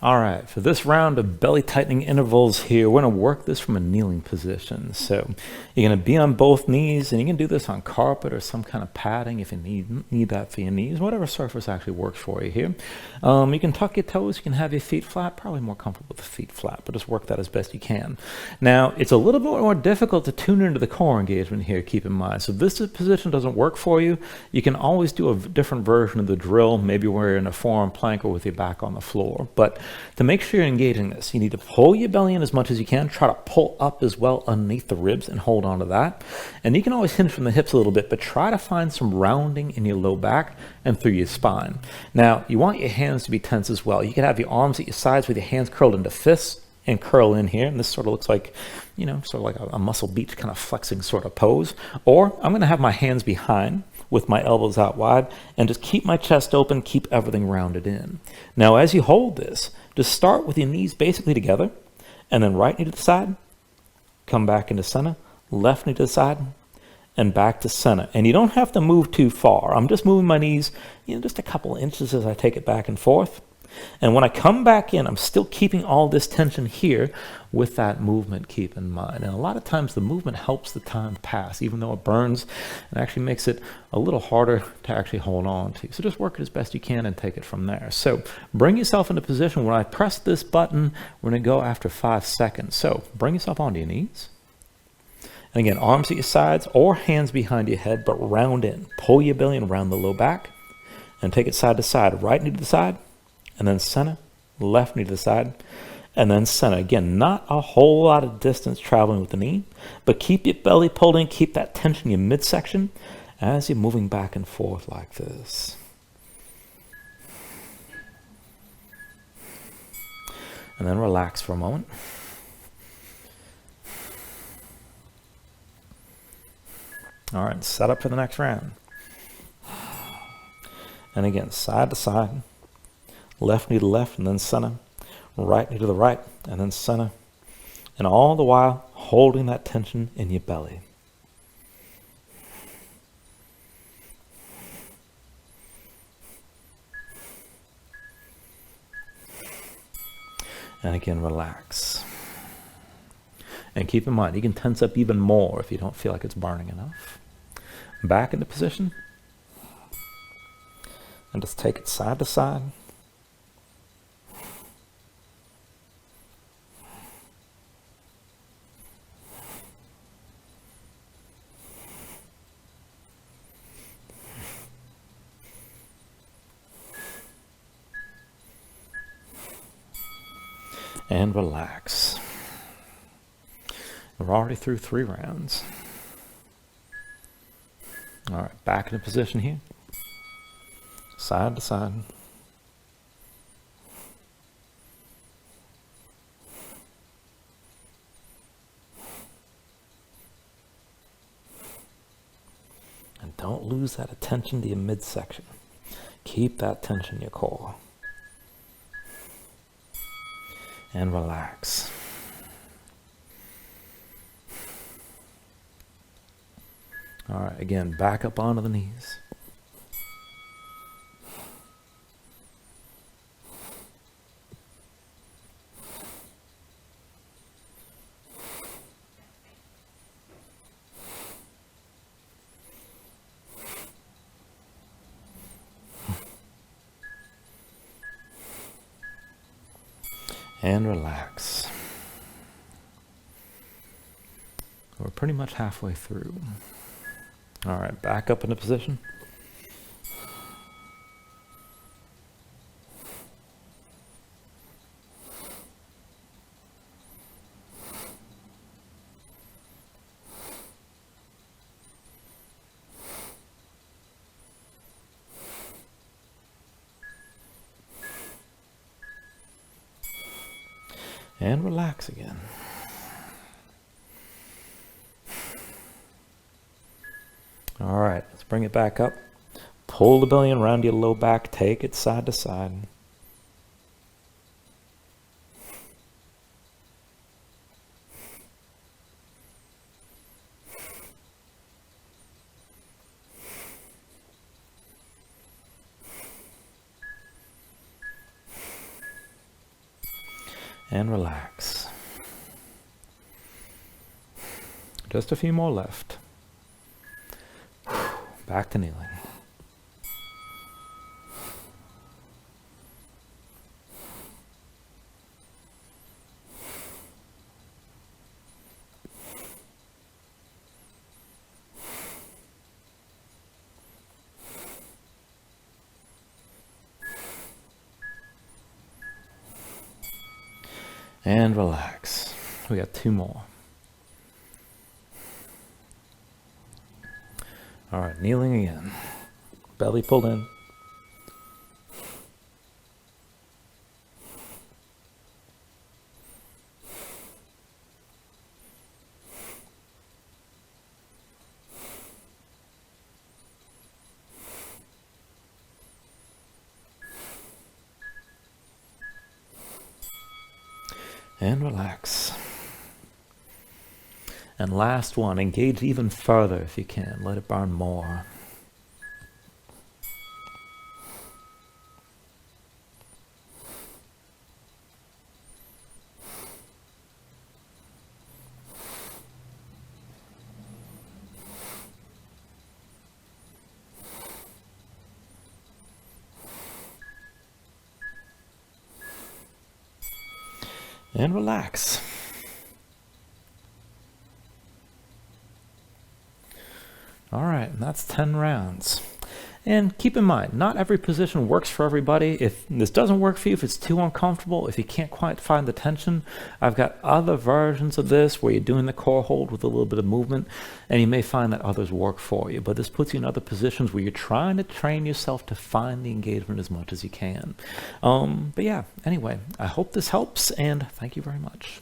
All right, for this round of belly tightening intervals here, we're going to work this from a kneeling position. So you're going to be on both knees, and you can do this on carpet or some kind of padding if you need that for your knees, whatever surface actually works for you here. You can tuck your toes, you can have your feet flat, probably more comfortable with the feet flat, but just work that as best you can. Now, it's a little bit more difficult to tune into the core engagement here, keep in mind. So if this position doesn't work for you, you can always do a different version of the drill, maybe where you're in a forearm plank or with your back on the floor. But to make sure you're engaging this, you need to pull your belly in as much as you can. Try to pull up as well underneath the ribs and hold on to that. And you can always hinge from the hips a little bit, but try to find some rounding in your low back and through your spine. Now, you want your hands to be tense as well. You can have your arms at your sides with your hands curled into fists and curl in here. And this sort of looks like, sort of like a muscle beach kind of flexing sort of pose. Or I'm going to have my hands behind with my elbows out wide and just keep my chest open, keep everything rounded in. Now, as you hold this, just start with your knees basically together, and then right knee to the side, come back into center, left knee to the side, and back to center. And you don't have to move too far. I'm just moving my knees, just a couple inches as I take it back and forth. And when I come back in, I'm still keeping all this tension here with that movement, keep in mind. And a lot of times the movement helps the time pass, even though it burns, it actually makes it a little harder to actually hold on to. So just work it as best you can and take it from there. So bring yourself into position. When I press this button, we're going to go after 5 seconds. So bring yourself onto your knees. And again, arms at your sides or hands behind your head, but round in. Pull your belly and round the low back and take it side to side. Right knee to the side. And then center, left knee to the side, and then center. Again, not a whole lot of distance traveling with the knee, but keep your belly pulled in, keep that tension in your midsection as you're moving back and forth like this. And then relax for a moment. All right, set up for the next round. And again, side to side. Left knee to left and then center, right knee to the right and then center, and all the while holding that tension in your belly. And again, relax. And keep in mind, you can tense up even more if you don't feel like it's burning enough. Back into position, and just take it side to side. And relax. We're already through 3 rounds. All right, back into position here. Side to side. And don't lose that attention to your midsection. Keep that tension in your core. And relax. All right, again, back up onto the knees. And relax. We're pretty much halfway through. All right, back up into position. And relax again. All right, let's bring it back up. Pull the belly around your low back. Take it side to side. And relax. Just a few more left. Back to kneeling. And relax. We got 2 more. All right, kneeling again. Belly pulled in. And relax. And last one, engage even further if you can. Let it burn more. And relax. All right, and that's 10 rounds. And keep in mind, not every position works for everybody. If this doesn't work for you, if it's too uncomfortable, if you can't quite find the tension, I've got other versions of this where you're doing the core hold with a little bit of movement, and you may find that others work for you. But this puts you in other positions where you're trying to train yourself to find the engagement as much as you can. But yeah, anyway, I hope this helps, and thank you very much.